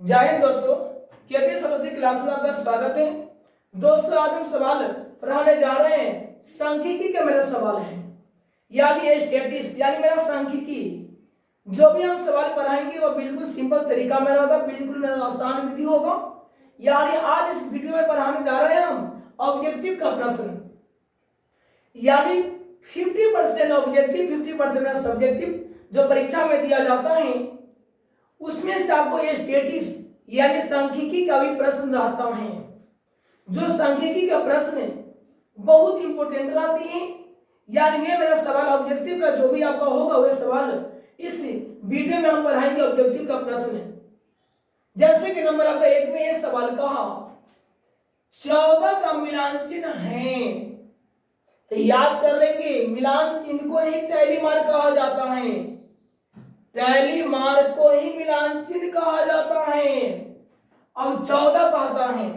जय हिंद दोस्तों, KP Saraswati class में आपका स्वागत है। दोस्तों आज हम सवाल पढ़ाने जा रहे हैं। सांख्यिकी के मेरे सवाल हैं, यानी स्टैटिस्टिक्स, यानी मेरा सांख्यिकी। जो भी हम सवाल पढ़ाएंगे वो बिल्कुल सिंपल तरीका में होगा, बिल्कुल मेरा आसान विधि होगा। यानी आज इस वीडियो में पढ़ाने जा रहे हैं हम ऑब्जेक्टिव का प्रश्न, यानी 50% ऑब्जेक्टिव 50% सब्जेक्टिव जो परीक्षा में दिया जाता है, उसमें से आपको ये स्टैटिस्टिक्स यानी सांख्यिकी का भी प्रश्न रहता है। जो सांख्यिकी का प्रश्न बहुत इंपॉर्टेंट रहती है, यानी ये मेरा सवाल ऑब्जेक्टिव का जो भी आपका होगा वह सवाल इस वीडियो में हम पढ़ाएंगे। ऑब्जेक्टिव का प्रश्न जैसे कि नंबर आपका 1 में ये सवाल कहा 14 का मिलान चिन्ह है, तो याद कर लेंगे मिलान चिन्ह को ही टैली मार्क कहा जाता है। टैली मार्क को ही मिलान चिन्ह कहा जाता है। अब 14 कहता है,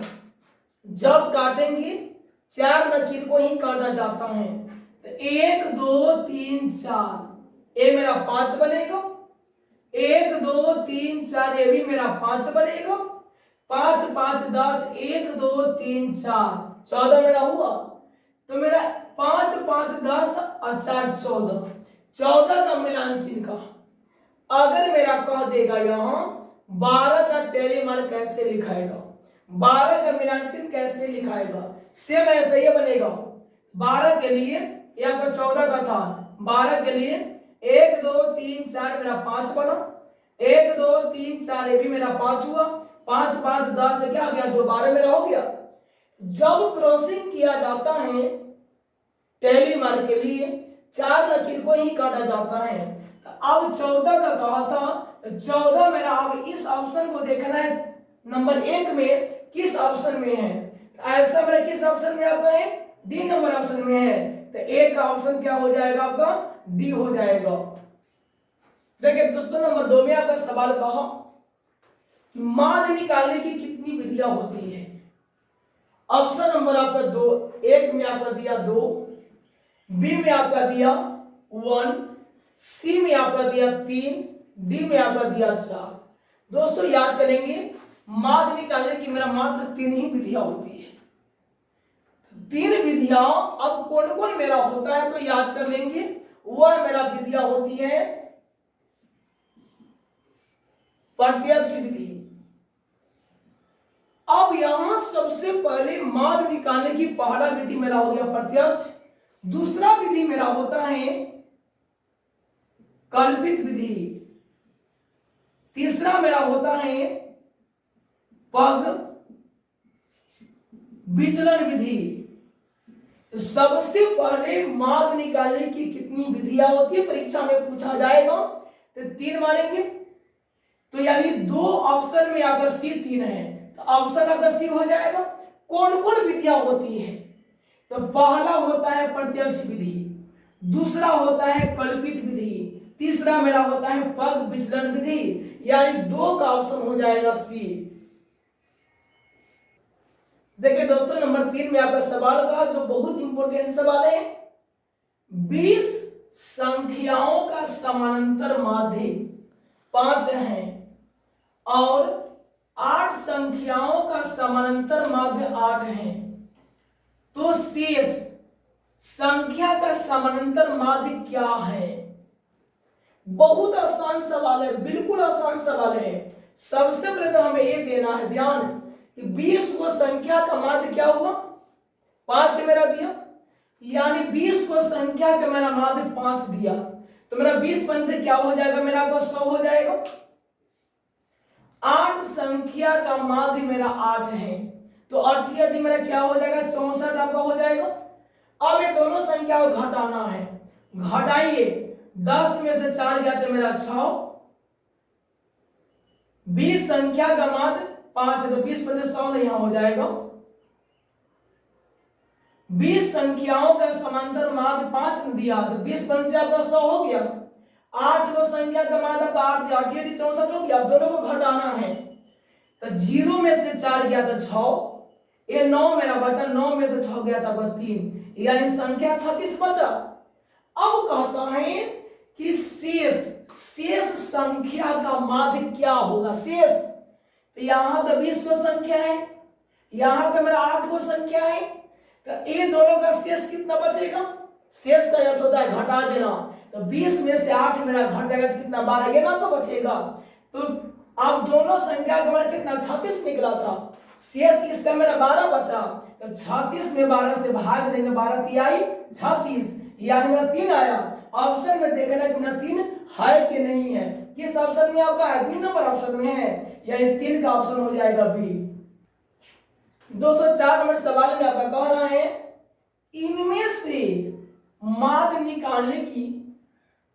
जब काटेंगे 4 लकीर को ही काटा जाता है, तो 1 2 3 4 ये मेरा 5 बनेगा। 1 2 3 4 ये भी मेरा 5 बनेगा। 5 5 10 1 2 3 4 14 मेरा हुआ। तो मेरा 5 5 10 और 4 14 14 का मिलान चिन्ह का अगर मेरा कह देगा यहाँ 12 का टैली मार्क कैसे लिखाएगा, 12 का मिलान चिन्ह कैसे लिखाएगा, सेम ऐसे ही बनेगा। 12 के लिए या आपका 14 का था, 12 के लिए 1 2 3 4 मेरा 5 बना। 1 2 3 4 ये भी मेरा 5 हुआ। 5 5 10 से क्या आ गया, 2 12 मेरा हो गया। जब क्रॉसिंग किया जाता है टैली मार्क के लिए 4 लकीर को ही काटा जाता है। अब 14 का कहा था, 14 मेरा अब इस ऑप्शन को देखना है नंबर 1 में किस ऑप्शन में है। ऐसा मेरा किस ऑप्शन में आपका है, डी नंबर ऑप्शन में है, तो ए का ऑप्शन क्या हो जाएगा आपका, डी हो जाएगा। देखिए दोस्तों नंबर 2 में आपका सवाल कहा माध्य निकालने की कितनी विधियां होती है। ऑप्शन नंबर आपका 2, 1 में आपका दिया 2, बी में आपका दिया 1, सी में आपका दिया 3, डी में आपका दिया 4। दोस्तों याद करेंगे माध्य निकालने की मेरा मात्र 3 ही विधियां होती है। 3 विधियां अब कौन कौन मेरा होता है तो याद कर लेंगे। वह मेरा विधियां होती है प्रत्यक्ष विधि। अब यहां सबसे पहले माध्य निकालने की पहला विधि मेरा हो गया प्रत्यक्ष। दूसरा विधि मेरा होता है कल्पित विधि। तीसरा मेरा होता है पग विचलन विधि। सबसे पहले माध्य निकालने की कितनी विधियां होती है परीक्षा में पूछा जाएगा, तो 3 मारेंगे। तो यानी 2 ऑप्शन में आपका सी 3 है, तो ऑप्शन आपका सी हो जाएगा। कौन कौन विधियां होती है, तो पहला होता है प्रत्यक्ष विधि, दूसरा होता है कल्पित विधि, तीसरा मेरा होता है पग विचलन विधि, यानी 2 का ऑप्शन हो जाएगा सी। देखिए दोस्तों नंबर 3 में आपका सवाल का जो बहुत इंपॉर्टेंट सवाल है, 20 संख्याओं का समानांतर माध्य 5 है और 8 संख्याओं का समानांतर माध्य 8 है, तो शेष संख्या का समानांतर माध्य क्या है। बहुत आसान सवाल है, बिल्कुल आसान सवाल है। सबसे पहले तो हमें ये देना है ध्यान कि 20 को संख्या का माध्य क्या हुआ, 5 मेरा दिया, यानी 20 को संख्या का मेरा माध्य 5 दिया, तो मेरा 20 पंचे क्या हो जाएगा, मेरा आपको 100 हो जाएगा। 8 संख्या का माध्य मेरा 8 है, तो 8 8 मेरा क्या हो जाएगा, 64 आपका हो जाएगा। अब ये दोनों संख्या को घटाना है, घटाइए। 10 में से 4 गया तो मेरा 6। 20 संख्या का माध्य 5 है, तो 20 पंचे 100 यहां हो जाएगा। 20 संख्याओं का समांतर माध्य 5 दिया, तो 20 पंचे आपका 100 हो गया। 8 को संख्या का माध्य आपका 8 दिया, 8 8 64 हो गया। दोनों को घटाना है, तो 0 में से 4 गया तो 6, ये 9 मेरा बचा, 9 में से 6 गया था 3, यानी संख्या 36 बचा। अब कहता है कि शेष संख्या का माध्य क्या होगा। शेष तो यहाँ तो 20 को संख्या है, यहाँ तो मेरा 8 को संख्या है, तो ये दोनों का शेष कितना बचेगा? शेष का अर्थ होता है घटा देना। तो 20 में से 8 मेरा घट जाएगा तो कितना? 12, ये ना तो बचेगा। तो अब दोनों संख्या का मेरा कितना? 36 निकला था, शेष इसका मेरा 12 बचा। तो 36 में 12 से भाग देंगे, 12 तिहाई 36, यानी मेरा 3 आया। ऑप्शन में देखना कि मेरा 3 है कि नहीं है। किस ऑप्शन में आपका है? बी नंबर ऑप्शन में है, यानी 3 का ऑप्शन हो जाएगा बी। 204 नंबर सवाल में आपका कह रहा है इनमें से माध्य निकालने की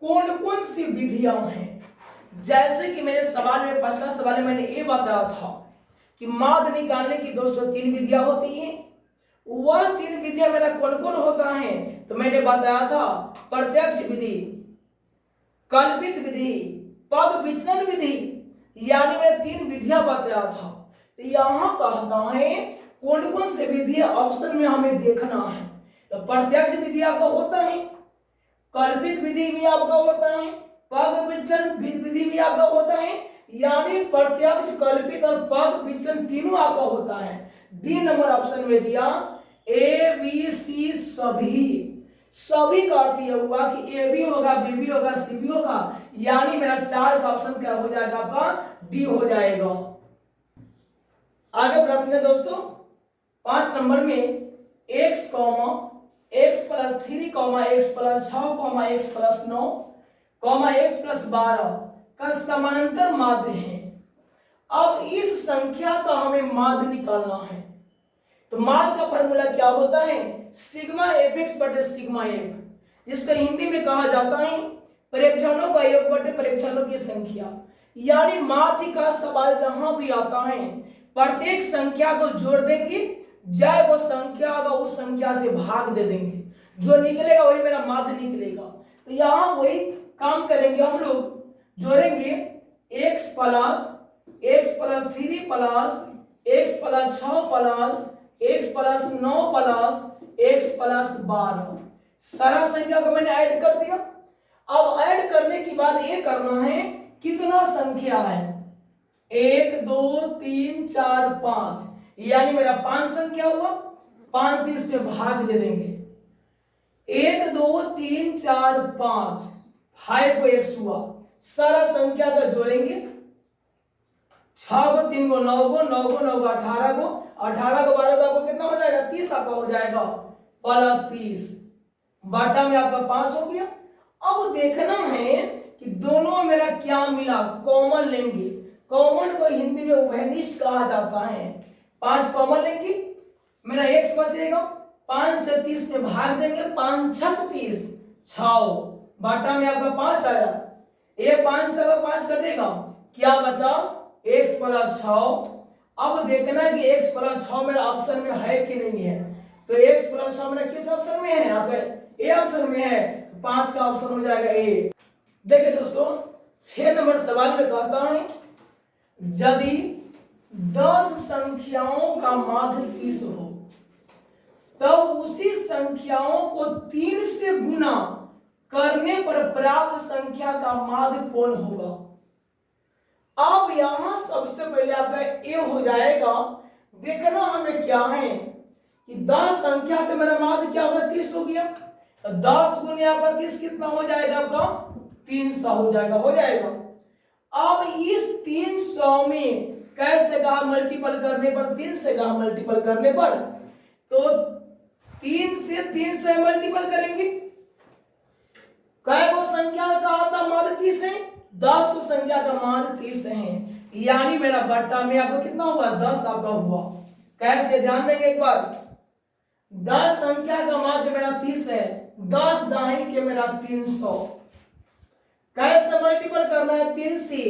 कौन कौन सी विधियां हैं। जैसे कि मेरे सवाल में, पिछला सवाल में मैंने ये बताया था कि माध्य निकालने की दोस्तों 3 विधियां होती हैं। वह 3 विधियां मेरा कौन कौन होता है? तो मैंने बताया था प्रत्यक्ष विधि, कल्पित विधि, पद विचलन विधि, यानी मैं 3 विधियां बताया था। तो यहां कहता है कौन कौन से विधि ऑप्शन में हमें देखना है। तो प्रत्यक्ष विधि आपका होता है, कल्पित विधि भी आपका होता है, पद विचलन विधि भी आपका होता है, यानी प्रत्यक्ष, कल्पित और पद विचलन तीनों आपका होता है। बी नंबर ऑप्शन में दिया ए बी सी सभी का अर्थ यह हुआ कि ए भी होगा, बी भी होगा, सी भी होगा, यानी मेरा 4 का ऑप्शन क्या हो जाएगा? आपका डी हो जाएगा। आगे प्रश्न है दोस्तों 5 नंबर में x plus 3 x plus 6 x plus 9 x plus 12 का समानांतर माध्य है। अब इस संख्या का हमें माध्य निकालना है। तो माध्य का फॉर्मूला क्या होता है? सिग्मा एफ एक्स बटे सिग्मा एफ, जिसको हिंदी में कहा जाता है प्रेक्षणों का योग बटे प्रेक्षणों की संख्या। यानी माध्य का सवाल जहां भी आता है प्रत्येक संख्या को जोड़ देंगे, जाए वो संख्या होगा उस संख्या से भाग दे देंगे, जो निकलेगा वही मेरा माध्य निकलेगा। तो यहाँ वही काम करेंगे हम लोग, जोड़ेंगे x plus 3 plus x plus 6 plus x plus 9 plus x plus 12, सारा संख्या को मैंने ऐड कर दिया। अब ऐड करने के बाद ये करना है कितना संख्या है? 1 2 3 4 5, यानी मेरा 5 संख्या हुआ, 5 से इसमें भाग दे देंगे। 1 2 3 4 5, 5 को x हुआ, सारा संख्या का जोड़ेंगे, 6 को 3 को 9 को 9 को 9 को 18 को 18 को 12 को आपको कितना हो जाएगा? 30 आपका हो जाएगा, प्लस 30 बाटा में आपका 5 हो गया। अब देखना है कि दोनों में मेरा क्या मिला, कॉमन लेंगे। कॉमन को हिंदी में उभयनिष्ठ कहा जाता है। 5 कॉमन लेंगे, मेरा x बचेगा, 5 से 30 में भाग देंगे, 5 छक 30, 6 बाटा में आपका 5 आया। ये 5 से 5 कटेगा, क्या बचा? x plus 6। अब देखना कि x प्लस 6 मेरा ऑप्शन में है कि नहीं है। तो x प्लस 6 मेरा किस ऑप्शन में है? आपका ए ऑप्शन में है, 5 का ऑप्शन हो जाएगा ए। देखिए दोस्तों 6 नंबर सवाल में कहता है यदि 10 संख्याओं का माध्य 30 हो तब उसी संख्याओं को 3 से गुना करने पर प्राप्त संख्या का माध्य कौन होगा? अब यहां सबसे पहले आपका ए हो जाएगा। देखना हमें क्या है कि 10 संख्या का मेरा माध्य क्या होगा? 30 हो गया। 10 गुने आपका 30 कितना हो जाएगा? आपका 300 हो जाएगा। अब इस 300 में कैसे कहा मल्टीपल करने पर? 3 से कहा मल्टीपल करने पर, तो 3 से 300 मल्टीपल करेंगे। कै वो संख्या कहा था माध्य 30 है? 10 को संख्या का माध्य 30 है, यानी मेरा बट्टा में आपका कितना हुआ? 10 आपका हुआ। कैसे? ध्यान देंगे एक बार, 10 संख्या का माध्य मेरा 30 है, 10 दाही के मेरा 300। कैसे मल्टीपल करना है? 3 से,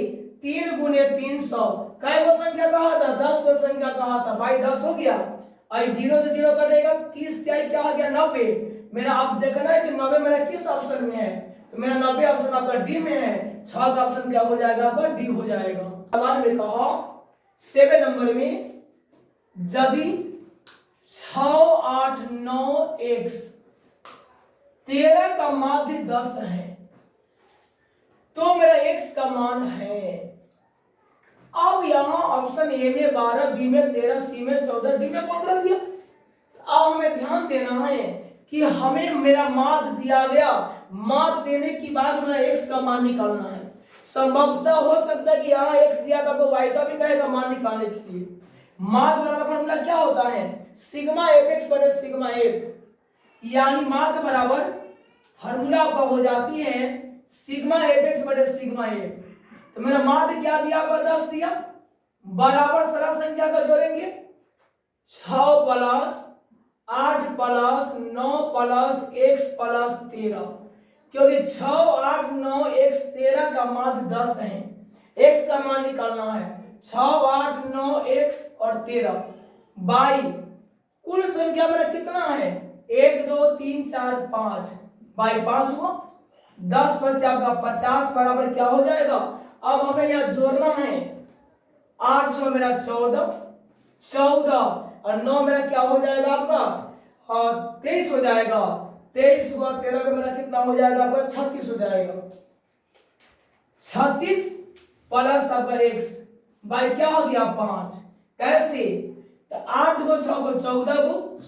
3 गुने 300। कै वो संख्या कहा था? 10 को संख्या कहा था भाई, 10 हो गया। आई 0 से 0 कटेगा, 30 क्या आ गया? 90। मेरा आप देखना है कि 90 मेरा किस ऑप्शन में है? तो मेरा 90 ऑप्शन आपका डी में है। 6 का ऑप्शन क्या हो जाएगा? आपका डी हो जाएगा। सवाल में कहा 7 नंबर में यदि 6 8 9 x 13 का माध्य 10 है तो मेरा x का मान है। अब यहाँ ऑप्शन ए में 12, बी में 13, सी में 14, डी में 15 दिया। अब हमें ध्यान देना है कि हमें मेरा माध्य दिया गया, माध्य देने के बाद मेरा एक्स का मान निकालना है। संभवतः हो सकता है कि यहाँ एक्स दिया था तो वाई का भी कहेगा मान निकालने के लिए। माध्य बराबर फॉर्मूला क्या होता है, सिग्मा एफ एक्स बटे सिग्मा एफ, यानी माध्य बराबर फॉर्मूला आपका हो जाती है सिग्मा एफ एक्स बटे सिग्मा एफ। तो मेरा माध्य क्या दिया आपका 10 दिया, बराबर सारा संख्या का जोड़ेंगे 6 plus 8 plus 9 plus x plus 13, क्योंकि 6 8 9 x 13 का माध्य 10 है, x का मान निकालना है 6 8 9 x और 13 बाई कुल संख्या मेरा कितना है 1 2 3 4 5 बाई 5 हुआ 10 बचे आपका 50 बराबर क्या हो जाएगा। अब हमें यहाँ जोड़ना है 8 6 मेरा 14, 14 और 9 मेरा क्या हो जाएगा आपका 23 हो जाएगा, 23 हुआ 13 का मेरा कितना हो जाएगा आपका 36 हो जाएगा। 36 प्लस आपका x बाई क्या हो गया 5, कैसे तो 8 को 6 को 14 को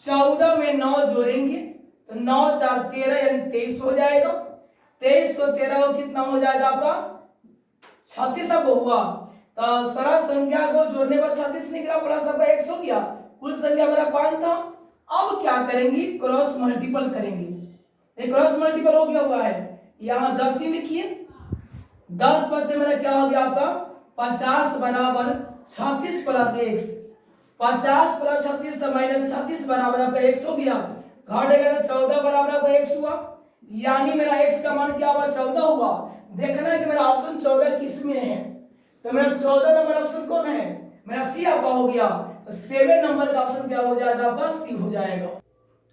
14 में 9 जोड़ेंगे तो 9 4 13 यानी 23 हो जाएगा, 23 को 13 को कितना हो जाएगा आपका 36 अब हुआ। तो सारा संख्या को जोड़ने पर 36 निकला प्लस आपका x हो गया, कुल संख्या मेरा 5 था। अब क्या करेंगे क्रॉस मल्टीपल करेंगे, क्रॉस मल्टीपल हो गया हुआ है, यहाँ 10 ही लिखिए 10 बचे मेरा क्या हो गया आपका 50 बराबर 36 प्लस x, 50 प्लस 36 तो माइनस 36 बराबर आपका x हो गया, घटेगा तो 14 बराबर आपका x हुआ, यानी मेरा x का मान क्या हुआ 14 हुआ। देखना है कि मेरा ऑप्शन 14 किस में है, तो मेरा 14 नंबर ऑप्शन कौन है, मेरा सी आपका हो गया, तो 7 नंबर का ऑप्शन क्या हो जाएगा आपका सी हो जाएगा।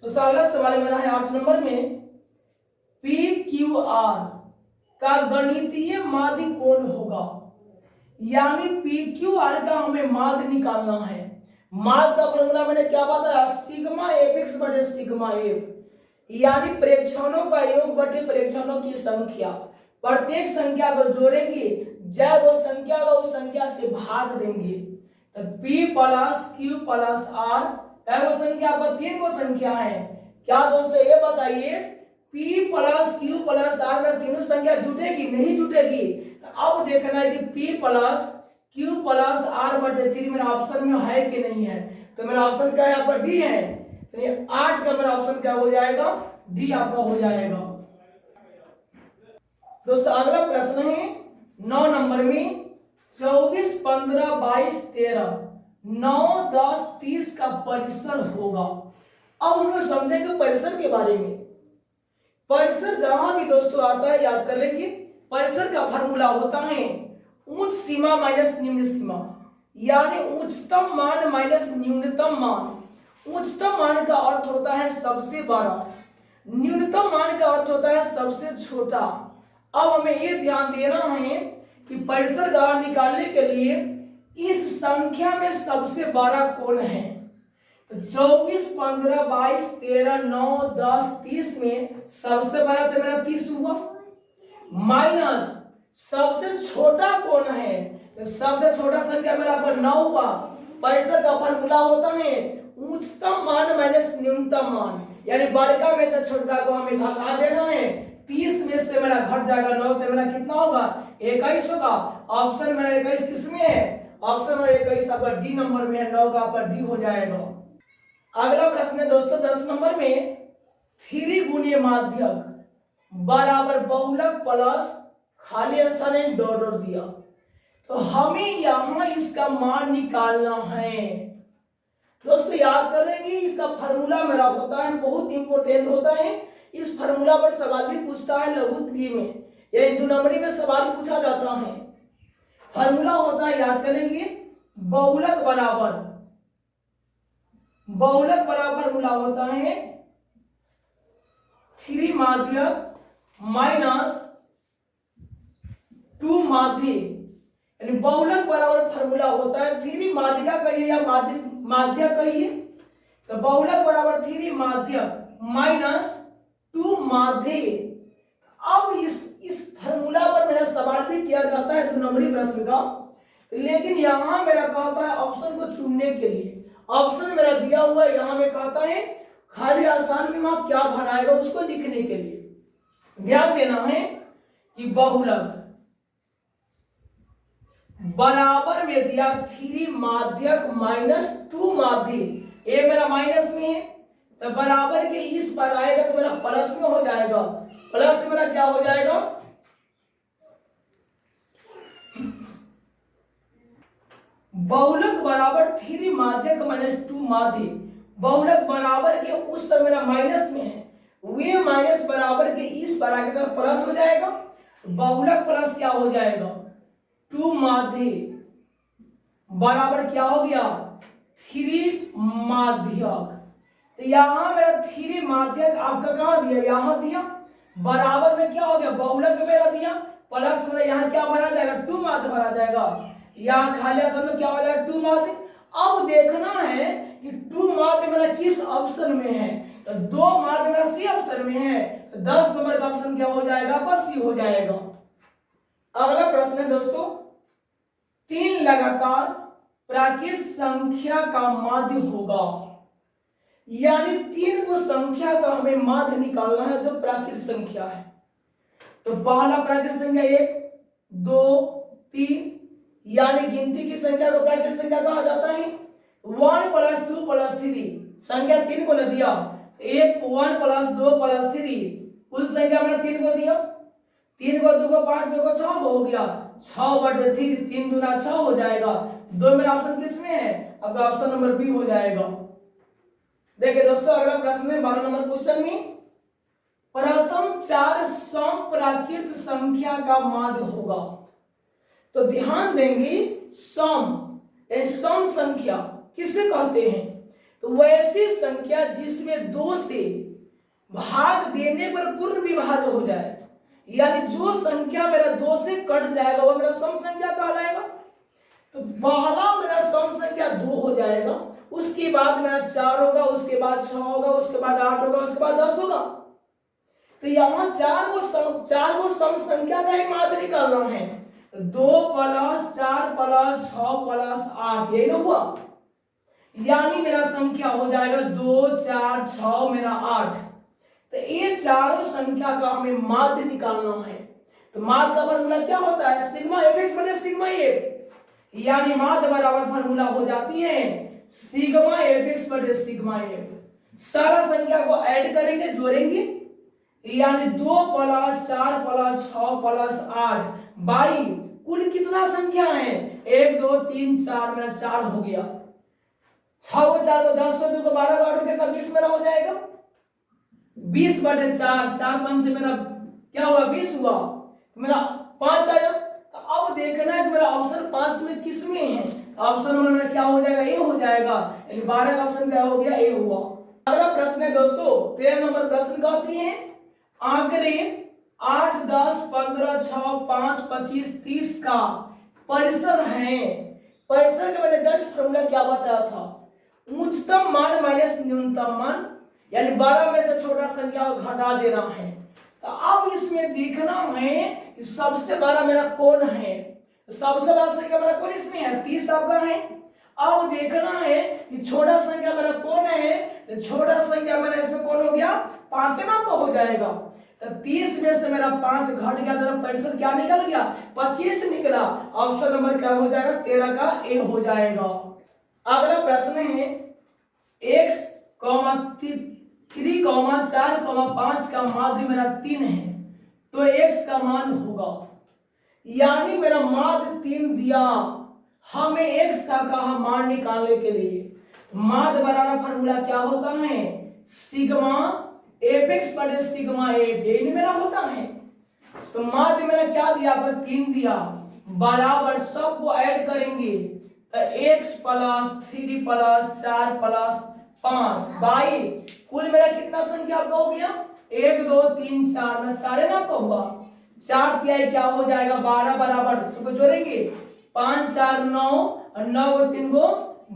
तो अगला सवाल मेरा है 8 नंबर में, पी क्यू आर का गणितीय माध्य कौन होगा, यानी पी क्यू आर का हमें माध्य निकालना है। माध्य का फॉर्मूला मैंने क्या बताया सिग्मा एफ एक्स बटे सिग्मा एफ, यानी प्रेक्षणों का योग बटे प्रेक्षणों की संख्या, प्रत्येक संख्या को जोड़ेंगे जब वो संख्या को उस संख्या से भाग देंगे, तो p plus Q plus R वो संख्या आपको 3 को संख्या है। क्या दोस्तों ये बताइए p plus Q plus R में तीनों संख्या जुटेगी नहीं जुटेगी, तो अब देखना है कि p plus Q plus R बटे 3 मेरा ऑप्शन में है कि नहीं है, तो मेरा ऑप्शन क्या है आपका डी है, यानी 8 का मेरा ऑप्शन क्या हो जाएगा डी आपका हो जाएगा। दोस्तों अगला प्रश्न है 9 नंबर में, 24 15 22 13 9 10 30 का परिसर होगा। अब हम लोग समझेंगे परिसर के बारे में। परिसर जहां भी दोस्तों आता है याद कर लेंगे, परिसर का फॉर्मूला होता है उच्च सीमा माइनस निम्न सीमा, यानी उच्चतम मान माइनस न्यूनतम मान। उच्चतम मान का अर्थ होता है सबसे बड़ा, न्यूनतम मान का अर्थ होता है सबसे छोटा। अब हमें यह ध्यान देना है कि परिसर का निकालने के लिए इस संख्या में सबसे बड़ा कौन है, तो 24 15 22 13 9 10 30 में सबसे बड़ा तो मेरा 30 हुआ, माइनस सबसे छोटा कौन है, तो सबसे छोटा संख्या मेरा पर 9 हुआ। परिसर का फॉर्मूला होता है उच्चतम मान माइनस न्यूनतम मान, यानी बड़का में से छोटा को हमें घटा देना है, 30 में से मेरा घट जाएगा 9, तो मेरा कितना होगा 21 होगा। ऑप्शन मेरा 21 किसमें है, ऑप्शन मेरा 21 आपका डी नंबर में है, 9 का आपका डी हो जाएगा। अगला प्रश्न है दोस्तों 10 नंबर में, 3 गुणीय माध्यक बराबर बहुलक प्लस खाली स्थान डॉट डॉट दिया, तो हमें यहां इसका मान निकालना है। दोस्तों याद करेंगे इसका फॉर्मूला मेरा होता है बहुत इंपॉर्टेंट होता है, इस फॉर्मूला पर सवाल भी पूछता है लघुत्तरी में, यानी 2 नंबरी में सवाल पूछा जाता है। फॉर्मूला होता है याद करेंगे बहुलक बराबर फॉर्मूला होता है 3 माध्यक माइनस 2 माध्य, यानी बहुलक बराबर फॉर्मूला होता है 3 माध्यिका कहिए या माध्य कहिए, तो बहुलक बराबर 3 माध्यक माइनस 2 माध्य। अब इस फॉर्मूला पर मेरा सवाल भी किया जाता है 2 नंबरी प्रश्न का, लेकिन यहाँ मेरा कहता है ऑप्शन को चुनने के लिए, ऑप्शन मेरा दिया हुआ है, यहाँ में कहता है खाली आसान में वहां क्या भराएगा उसको लिखने के लिए ध्यान देना है कि बहुलक बराबर में दिया 3 माध्यक -2 माध्य, ये मेरा माइनस में है तो बराबर के इस पर आएगा तो मेरा प्लस में हो जाएगा, प्लस मेरा क्या हो जाएगा बहुलक बराबर 3 माध्यक -2 माध्य, बहुलक बराबर के उस पर मेरा माइनस में है, वे माइनस बराबर के इस पर आगे तो प्लस हो जाएगा, बहुलक प्लस क्या हो जाएगा 2 माध्य बराबर क्या हो गया 3 माध्यक। तो यहां मेरा 3 माध्यक आपका कहां दिया, यहां दिया, बराबर में क्या हो गया बहुलक मेरा दिया, प्लस मेरा यहाँ क्या भरा जाएगा 2 माध्य भरा जाएगा, यहाँ खाली आसान में क्या हो जाएगा 2 माध्य। अब देखना है कि 2 माध्य मेरा किस ऑप्शन में है, तो 2 माध्य मेरा सी ऑप्शन में है, तो 10 नंबर का ऑप्शन क्या हो जाएगा बस सी हो जाएगा। अगला प्रश्न है दोस्तों, 3 लगातार प्राकृत संख्या का माध्य होगा, यानी 3 को संख्या का हमें माध्य निकालना है जो प्राकृत संख्या है। तो पहला प्राकृत संख्या 1 2 3, यानी गिनती की संख्या को प्राकृत संख्या कहा जाता है। 1 + 2 + 3 संख्या 3 को न दिया, 1 1 + 2 + 3 कुल संख्या मैंने 3 को दिया, 3 को 2 को 5 को 6 हो गया, 6/3 3 दूना 6 हो जाएगा। 2 मेरा ऑप्शन किस में है, अब ऑप्शन नंबर बी हो जाएगा। देखिए दोस्तों अगला प्रश्न है 12 नंबर क्वेश्चन में, प्रथम 4 सम प्राकृत संख्या का माध्य होगा। तो ध्यान देंगे सम संख्या किसे कहते हैं, तो वैसी संख्या जिसमें 2 से भाग देने पर पूर्ण विभाज्य हो जाए, यानी जो संख्या मेरा 2 से कट जाएगा वो मेरा सम संख्या कहलाएगा। तो पहला मेरा सम संख्या 2 हो जाएगा, उसके बाद मेरा 4 होगा, उसके बाद 6 होगा, उसके बाद 8 होगा, उसके बाद 10 होगा। तो यहाँ 4 को सम संख्या का ही माध्य निकालना है, 2 + 4 + 6 + 8 यही ना हुआ, यानी मेरा संख्या हो जाएगा 2 4 6 मेरा 8। तो ये चारों संख्या का हमें माध्य निकालना है। तो माध्य का फॉर्मूला क्या होता है, सिग्मा fx बटे सिग्मा f, यानी माध्य बराबर फॉर्मूला हो जाती है सिग्मा fx बटे सिग्मा f। सारा संख्या को ऐड करेंगे जोड़ेंगे, यानी 2 + 4 + 6 + 8 बाई कुल कितना संख्या है 1 2 3 4 मेरा 4 हो गया, 6 को 4 को 10 को 2 को 12 को 8 को कितना 20 मेरा हो जाएगा, 20/4 4 5 से मेरा क्या हुआ 20 हुआ, मेरा 5 आया। तो अब देखना है कि मेरा ऑप्शन 5 में किस में है, ऑप्शन में मेरा क्या हो जाएगा ए हो जाएगा, यानी 12 का ऑप्शन क्या हो गया ए हुआ। अगला प्रश्न है दोस्तों 13 नंबर प्रश्न कहती है आंकड़े 8 10 15 6 5 25 30 का परिसर है। परिसर के मैंने जस्ट फॉर्मूला क्या बताया था, उच्चतम मान माइनस न्यूनतम मान, यानी 12 में से छोटा संख्या को घटा देना है। तो अब इसमें देखना है कि सबसे बड़ा मेरा कौन है, सबसे बड़ा संख्या मेरा कौन इसमें है 30 आपका है। अब देखना है कि छोटा संख्या मेरा कौन है, तो छोटा संख्या मेरा इसमें कौन हो गया 5 ना तो हो जाएगा। तो 30 में से मेरा 5 घट गया, तो परिसर क्या निकल गया 25 निकला, ऑप्शन नंबर क्या हो जाएगा 13 का ए हो जाएगा। अगला प्रश्न है x, 3, 4, 5 का माध्य मेरा 3 है, तो x का मान होगा, यानी मेरा माध्य 3 दिया, हमें x का कहा मान निकालने के लिए माध्य बराबर फॉर्मूला क्या होता है सिग्मा fx बटे सिग्मा f, यही मेरा होता है। तो माध्य मेरा क्या दिया 3 दिया, बराबर सबको ऐड करेंगे तो x + 3 + 4 + 5 बाई कुल मेरा कितना संख्या आपका हो गया 1 2 3 4 ना 4 ना आपका हुआ, 4 तिहाई क्या हो जाएगा 12 बराबर सबको जोड़ेंगे 5 4 9 और 9 को 3 को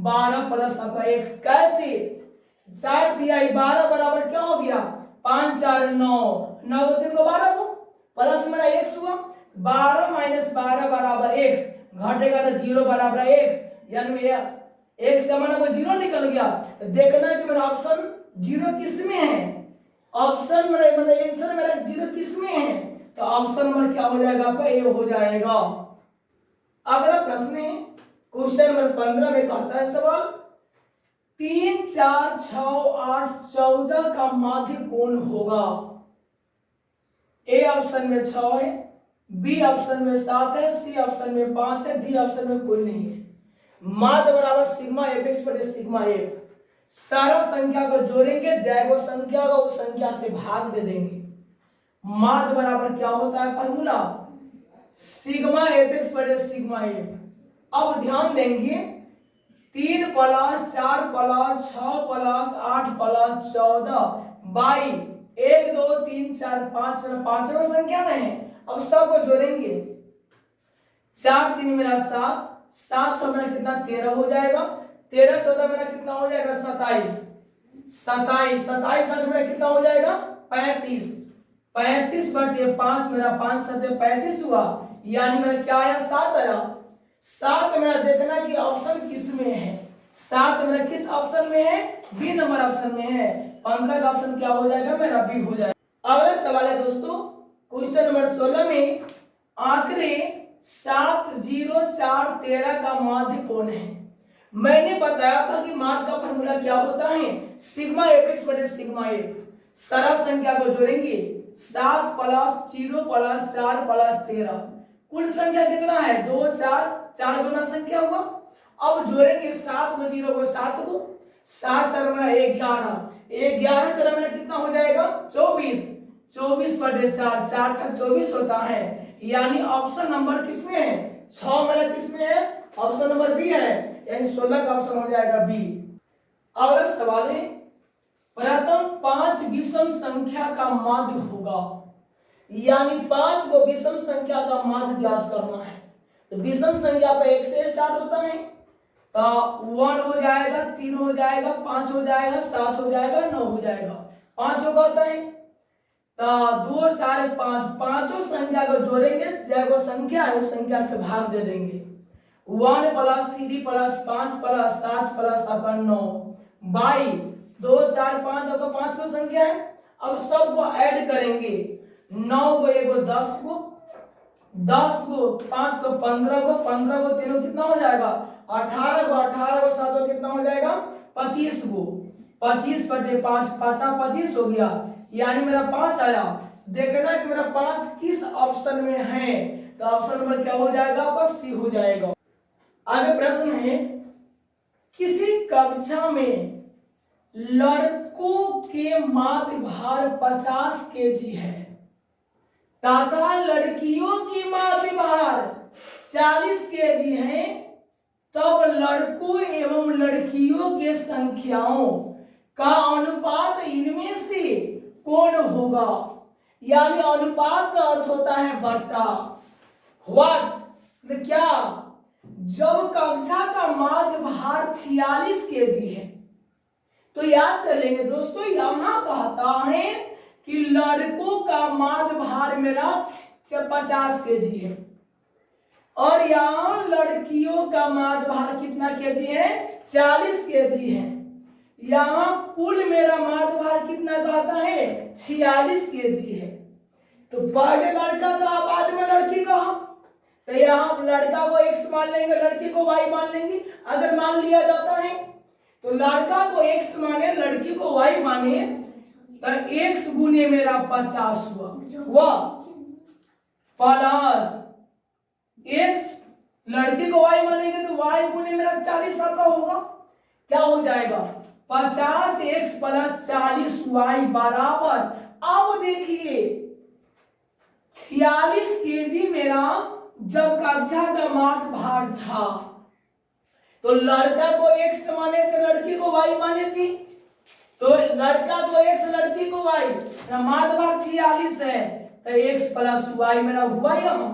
12 प्लस आपका x, कैसे 4 तिहाई 12 बराबर क्या हो गया 5 4 9 9 को 3 को 12 को प्लस मेरा x हुआ, 12 - 12 बराबर x, घटेगा तो 0 बराबर x, यानी मेरा x का मान कोई 0 निकल गया। देखना है कि मेरा ऑप्शन 0 किस में है, ऑप्शन मतलब आंसर मेरा 0 किस में है, तो ऑप्शन नंबर क्या हो जाएगा आपका ए हो जाएगा। अगला प्रश्न है क्वेश्चन नंबर 15 में कहता है सवाल 3 4 6 8 14 का माध्य कौन होगा। ए ऑप्शन में 6 है, बी ऑप्शन में 7 है, सी ऑप्शन में 5 है, डी ऑप्शन में कोई नहीं है। माध्य बराबर सिग्मा एफ एक्स बटे सिग्मा एफ, सारा संख्या को जोड़ेंगे, जैगो संख्या को उस संख्या से भाग दे देंगे। माध्य बराबर क्या होता है फॉर्मूला, सिग्मा एफ एक्स बटे सिग्मा एफ। अब ध्यान देंगे 3 + 4 + 6 + 8 + 14 बाई 1 2 3 4 5 मेरा पांचों संख्या में है। अब सबको जोड़ेंगे, 4 3 मेरा 7, 7 6 मेरा कितना 13 हो जाएगा, 13 14 मेरा कितना हो जाएगा 27, 27 27 8 मेरा कितना हो जाएगा 35, 35 बटे 5 मेरा 5 7 35 हुआ, यानी मेरा क्या आया 7 आया। 7 मेरा देखना कि ऑप्शन किस में है, 7 मेरा किस ऑप्शन में है, बी नंबर ऑप्शन में है। 15 का ऑप्शन क्या हो जाएगा मेरा बी हो जाएगा। अगला सवाल है दोस्तों क्वेश्चन नंबर 16 में आंकड़े 7 0 4 13 का माध्य कौन है। मैंने बताया था कि माध्य का फॉर्मूला क्या होता है, सिग्मा एफ एक्स बटे सिग्मा एफ। सारा संख्या को जोड़ेंगे, 7 + 0 + 4 + 13, कुल संख्या कितना है 2 4, 4 गुना संख्या होगा। अब जोड़ेंगे 7 को 0 को 7 को, 7 4 मेरा 11, 11 तरह मेरा कितना हो जाएगा 24, 24 बटे 4, 4 6 24 होता है, यानी ऑप्शन नंबर किसमें है 6 मेरा किसमें है, ऑप्शन नंबर बी है, यानी 16 का ऑप्शन हो जाएगा बी। अगला सवाल है प्रथम 5 विषम संख्या का माध्य होगा, यानी 5 को विषम संख्या का माध्य ज्ञात करना है। तो विषम संख्या का 1 से स्टार्ट होता है, तो 1 हो जाएगा, 3 हो जाएगा, 5 हो जाएगा, 7 हो जाएगा, 9 हो जाएगा। 5 होगा होता है तो 2 4 5, पांचों संख्या को जोड़ेंगे, जैगो संख्या है उस संख्या से भाग दे देंगे। 1 + 3 + 5 + 7 + आपका 9 बाई 2 4 5 आपका 5 को संख्या है। अब सबको ऐड करेंगे, 9 को 1 को 10 को, 10 को 5 को 15 को, 15 को 3 कितना हो जाएगा 18 को, 18 को 7 को कितना हो जाएगा 25 को, 25 बटे 5 5 25 हो गया, यानी मेरा 5 आया। देखना कि मेरा 5 किस ऑप्शन में है, तो ऑप्शन नंबर क्या हो जाएगा आपका सी हो जाएगा। आगे प्रश्न है किसी कक्षा में लड़कों के माध्य भार 50 केजी है तथा लड़कियों की माध्य भार 40 केजी है, तब लड़कों एवं लड़कियों के संख्याओं का अनुपात इनमें से कौन होगा। यानी अनुपात का अर्थ होता है बट्टा। व्हाट क्या, जब कक्षा का माध्य भार 46 केजी है तो याद कर लेंगे दोस्तों, यहां कहता है कि लड़कों का माध्य भार मेरा 50 केजी है और यहां लड़कियों का माध्य भार कितना केजी है 40 केजी है। यहां कुल मेरा माध्य भार कितना कहता है 46 केजी है। तो पहले लड़का कहा बाद में लड़की कहा, तो यहाँ लड़का को x मान लेंगे, लड़की को y मान लेंगे। अगर मान लिया जाता है तो लड़का को x माने लड़की को y माने, तो x गुने मेरा 50 हुआ, वह प्लस x लड़की को y मानेंगे तो y गुने मेरा 40 आपका होगा। क्या हो जाएगा 50x + 40y बराबर, अब देखिए 46 केजी मेरा जब कक्षा का माध्य भार था तो लड़का को x माने थे लड़की को y माने थी, तो लड़का को x लड़की को y, माध्य भार 46 है तो x + y मेरा हुआ यहाँ,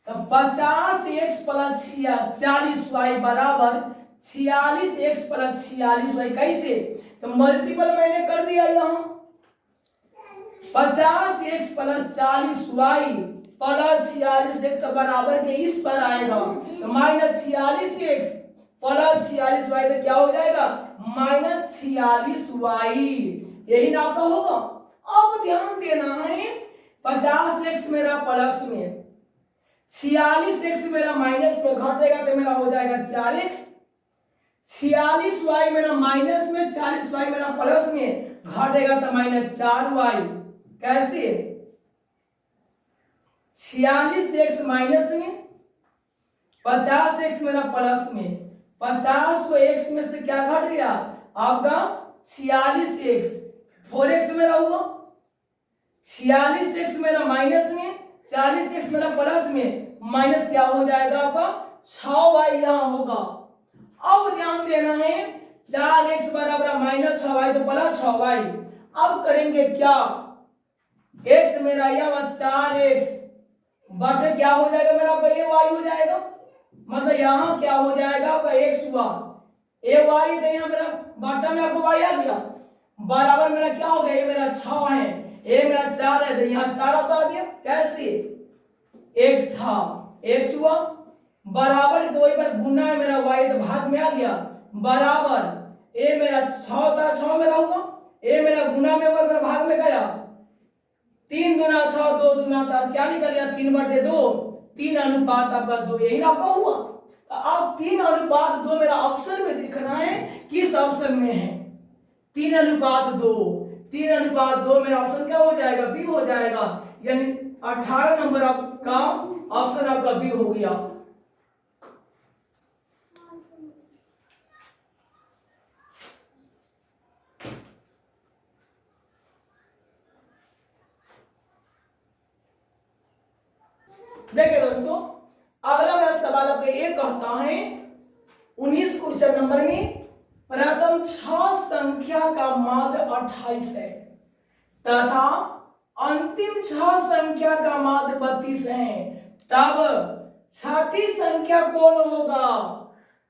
तो 50x + 40y बराबर 46x + 46y। कैसे, तो मल्टीपल मैंने कर दिया यहाँ, 50x + 40y प्लस 46x का बराबर के इस पर आएगा तो माइनस 46x प्लस 46y तो क्या हो जाएगा माइनस 46y, यही ना आपका होगा। अब ध्यान देना है 50x मेरा प्लस में 46x मेरा माइनस में घटेगा तो मेरा हो जाएगा 4x, 46y मेरा माइनस में 40y मेरा प्लस में घटेगा तो माइनस 4y। कैसे 46x माइनस में 50x मेरा प्लस में 50 को x में से क्या घट गया आपका 46x, 4x मेरा हुआ 46x मेरा माइनस में 40x मेरा प्लस में माइनस क्या हो जाएगा आपका 6y यहां होगा। अब ध्यान देना है 4x बराबर माइनस 6y तो प्लस 6y। अब करेंगे क्या x मेरा यह 4x बटे क्या हो जाएगा मेरा आपका ये y हो जाएगा, मतलब यहाँ क्या हो जाएगा आपका x हुआ ए वाई, तो यहाँ मेरा बटा में आपको y आ गया बराबर मेरा क्या हो गया ये मेरा 6 है ए मेरा 4 है तो यहाँ 4 आपका आ गया। कैसे x था x हुआ बराबर तो वही पर गुना है मेरा y तो भाग में आ गया बराबर ए मेरा 6 था 6 मेरा हुआ ए मेरा गुना में हुआ मेरा भाग में गया 3 दूना 6 2 दूना 4 क्या निकल गया 3/2 3 अनुपात आपका 2, यही आपका हुआ। तो अब 3 अनुपात 2 मेरा ऑप्शन में देखना है किस ऑप्शन में है 3 अनुपात 2, 3 अनुपात 2 मेरा ऑप्शन क्या हो जाएगा बी हो जाएगा, यानी 18 नंबर आपका ऑप्शन आपका बी हो गया। देखिए दोस्तों अगला मेरा सवाल आपका ये कहता है 19 क्वेश्चन नंबर में प्रथम 6 संख्या का माध्य 28 है तथा अंतिम 6 संख्या का माध्य 32 है, तब छठी संख्या कौन होगा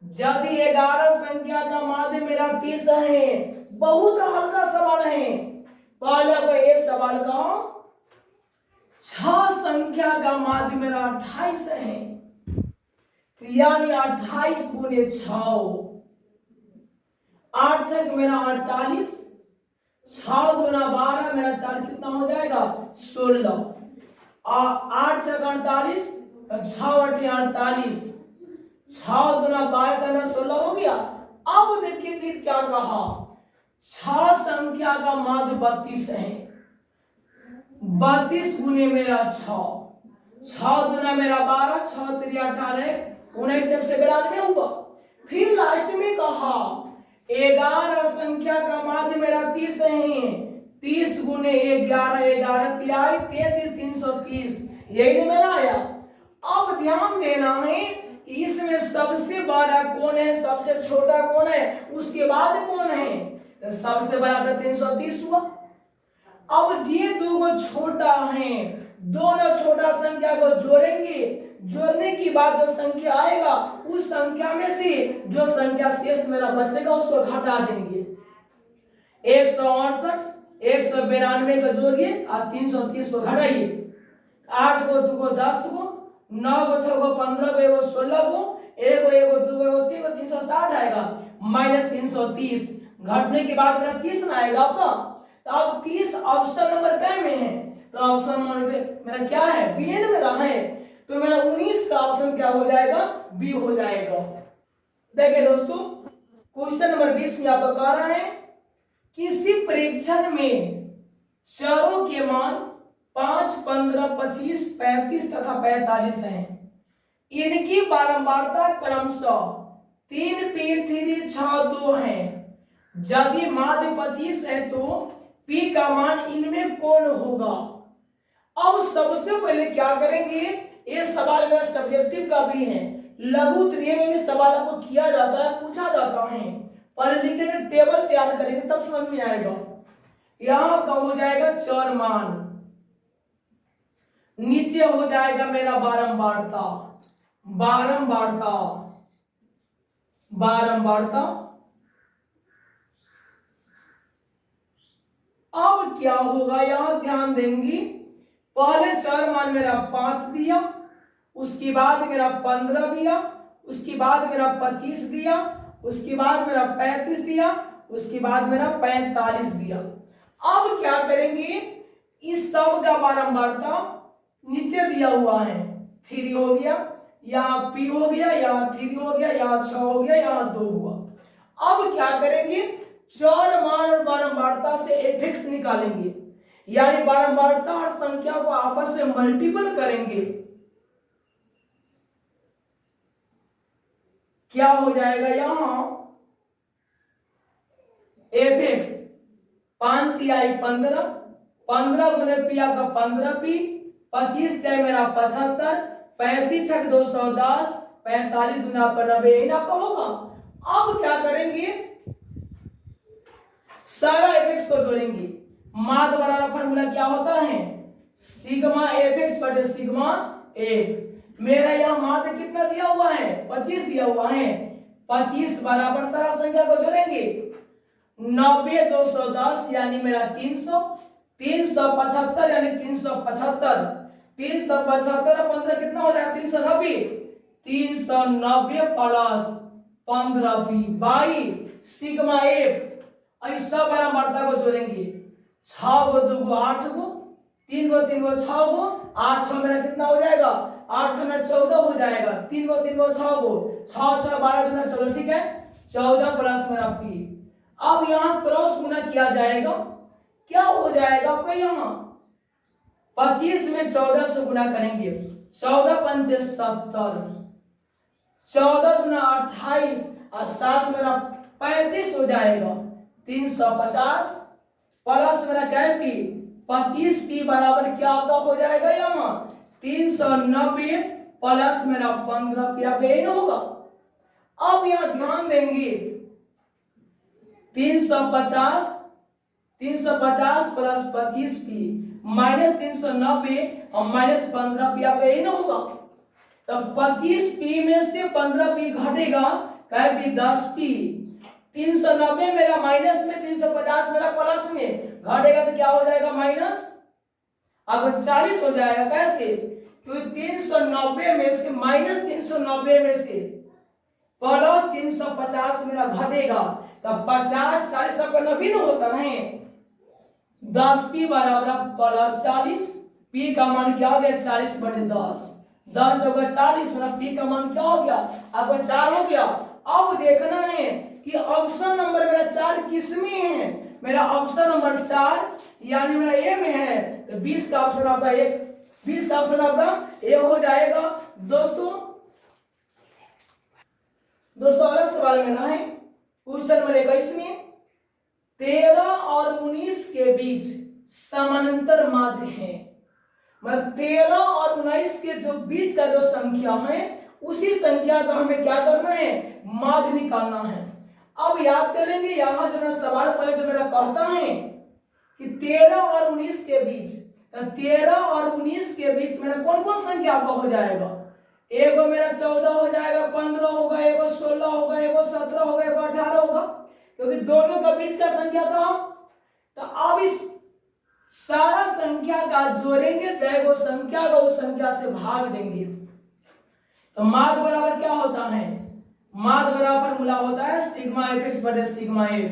यदि 11 संख्या का माध्य मेरा 30 है। बहुत हल्का सवाल है। पहला ये सवाल का 6 संख्या का माध्य मेरा 28 है यानी 28 गुने 6 8 छक मेरा 48 6 दूना 12 मेरा 4 कितना हो जाएगा 16 8 छक 48 6 8 48 6 दूना 12 मेरा 16 हो गया। अब देखिए फिर क्या कहा 6 संख्या का माध्य 32 है 32 गुने मेरा 6 दूना मेरा 12 6 3 18 19 से 92 हुआ। फिर लास्ट में कहा 11 संख्या का माध्य मेरा 30 है 30 गुने 11 11 तिहाई 33 330 यही मेरा आया। अब ध्यान देना है इसमें सबसे बड़ा कौन है सबसे छोटा कौन है उसके बाद कौन है तो सबसे बड़ा था 330 हुआ। अब ये दो छोटा है दोनों छोटा संख्या को जोड़ेंगे, जोड़ने की बाद जो संख्या आएगा उस संख्या में से जो संख्या शेष मेरा बचेगा उसको घटा देंगे। 168 192 को जोड़िए और 330 को घटाइए। 8 को 2 को 10 को 9 को 6 को 15 को 1 को 16 को 1 को 1 को 2 को 3 को 360 आएगा माइनस 330 घटने के बाद मेरा 30 ना आएगा आपका। तो अब 30 ऑप्शन नंबर क्या में है तो ऑप्शन नंबर मेरा क्या है बी एन मेरा है तो मेरा 19 का ऑप्शन क्या हो जाएगा बी हो जाएगा। देखिए दोस्तों क्वेश्चन नंबर 20 में आपको कह रहा है किसी परीक्षण में चरों के मान 5 15 25 35 तथा 45 हैं, इनकी बारंबारता क्रमशः 3 पी 3 6 2 है। यदि माध्य 25 है तो पी का मान इनमें कौन होगा। अब सबसे पहले क्या करेंगे ये सवाल मेरा सब्जेक्टिव का भी है लघु उत्तरीय में भी सवाल आपको किया जाता है पूछा जाता है पर लिखेंगे टेबल तैयार करेंगे तब समझ में आएगा। यहां का हो जाएगा चर मान नीचे हो जाएगा मेरा बारंबारता बारंबारता बारंबारता। अब क्या होगा यहां ध्यान देंगी पहले चर मान मेरा 5 दिया, उसके बाद मेरा 15 दिया, उसके बाद मेरा 25 दिया, उसके बाद मेरा 35 दिया, उसके बाद मेरा 45 दिया। अब क्या करेंगे, इस सब का बारंबारता नीचे दिया हुआ है, 3 हो गया, यहाँ p हो गया, यहाँ 3 हो गया, यहाँ 6 हो गया, यहाँ 2 हुआ। अब क्या करेंगे, चर मान और बारंबारता से एफिक्स निकालेंगे, यानी बारंबारता और संख्या को आपस में मल्टीपल करेंगे। क्या हो जाएगा, यहां एफिक्स 5 तिहाई 15, 15 गुने पी आपका 15p, 25 तिहाई मेरा 75, 35 छक 210, 45 गुना आपका 90, यही आपका होगा। अब क्या करेंगे, सारा एफिक्स को जोड़ेंगे। माद बराबर फॉर्मूला क्या होता है, सिग्मा एफिक्स बटे सिग्मा एफ। मेरा यहां माद कितना दिया हुआ है, 25 दिया हुआ है, 25 बराबर सारा संख्या को जोड़ेंगे, 90 210 यानी मेरा 300, 375 यानी 375, 375 और 15 कितना हो जाएगा, 390, 390 plus 15p by sigma F. अब सब बारंबारता को जोड़ेंगे, 6 गो 2 गो 8 गो, 3 गो 3 गो 6 गो, 8 6 मेरा कितना हो जाएगा, 8 6 मेरा 14 हो जाएगा, 3 गो 3 गो 6 गो, 6 6 12 गुना 14, ठीक है, 14 प्लस मेरा p। अब यहाँ क्रॉस गुना किया जाएगा, क्या हो जाएगा आपका, यहाँ 25 में 14 से गुना करेंगे, 14 पंचे 70, 14 गुना 28 और 7 मेरा 35 हो जाएगा, 350 प्लस मेरा क्या है, 25p बराबर क्या आपका हो जाएगा, यहाँ 390 प्लस मेरा 15p आपका यही होगा। अब यहाँ ध्यान देंगे, 350 प्लस 25p माइनस 390 और माइनस 15p आपका यही ना होगा। तब 25p में से 15p घटेगा, कहे भी 10p, 390 मेरा माइनस में, 350 मेरा प्लस में, घटेगा तो क्या हो जाएगा, माइनस, अब 40 हो जाएगा। कैसे, क्योंकि 390 में से माइनस 390 में से प्लस 350 मेरा घटेगा, तब 50 40 आपका 90 होता है, 10p बराबर प्लस 40, p का मान क्या हो गया, 40 बटे 10, 10 जगह 40, मेरा p का मान क्या हो गया, आपका 4 हो गया। अब देखना है कि ऑप्शन नंबर मेरा 4 किस में है, मेरा ऑप्शन नंबर 4 यानी मेरा ए में है, तो 20 का ऑप्शन आपका 1, 20 का ऑप्शन आपका ए हो जाएगा। दोस्तों अगला सवाल मेरा है क्वेश्चन नंबर 21 में, 13 और 19 के बीच समानांतर माध्य है, मतलब 13 और 19 के जो बीच का जो संख्या है, उसी संख्या का हमें क्या करना है, माध्य निकालना है। अब याद कर लेंगे, यहाँ जो मेरा सवाल पहले जो मेरा कहता है कि 13 और 19 के बीच, 13 और 19 के बीच मेरा कौन कौन संख्या आपका हो जाएगा, एगो मेरा 14 हो जाएगा, 15 होगा, एगो 16 होगा, एगो 17 होगा, एगो 18 होगा, क्योंकि दोनों का बीच का संख्या था। तो अब इस सारा संख्या का जोड़ेंगे, चाहे वो संख्या को उस संख्या से भाग देंगे, तो माध्य बराबर क्या होता है, माध्य बराबर फॉर्मूला होता है सिग्मा एफ बटे सिग्मा एफ।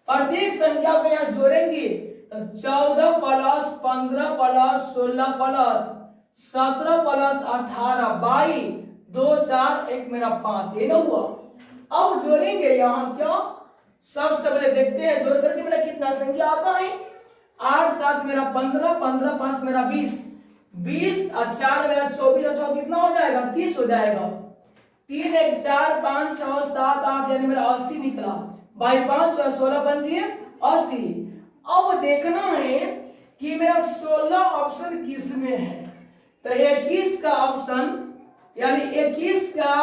प्रत्येक संख्या को यहाँ जोड़ेंगे, तो 14 plus 15 plus 16 plus 17 plus 18 by 2 4 1 मेरा 5, ये ना हुआ। अब जोड़ेंगे यहाँ क्या, सबसे पहले देखते हैं जोड़ करके मेरा कितना संख्या आता है, 8 7 मेरा 15, 15 5 मेरा 20, 20 और 4 मेरा 24 और 6 कितना हो जाएगा, 30 हो जाएगा, 3 1 4 5 6 7 8 यानी मेरा 80 निकला, बाई 5 और 16 पंचे 80। अब देखना है कि मेरा 16 ऑप्शन किस में है, तो 21 का ऑप्शन यानी 21 का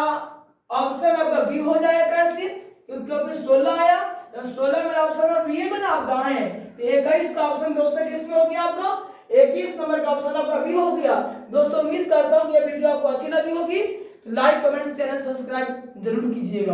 ऑप्शन आपका बी हो जाएगा। कैसे, क्योंकि 16 आया, तो 16 मेरा ऑप्शन बी बना आपका है, तो 21 का ऑप्शन दोस्तों किसमें हो गया आपका, 21 नंबर का ऑप्शन आपका बी हो गया। दोस्तों उम्मीद करता हूँ कि ये वीडियो आपको अच्छी लगी होगी, तो लाइक कमेंट चैनल सब्सक्राइब जरूर कीजिएगा।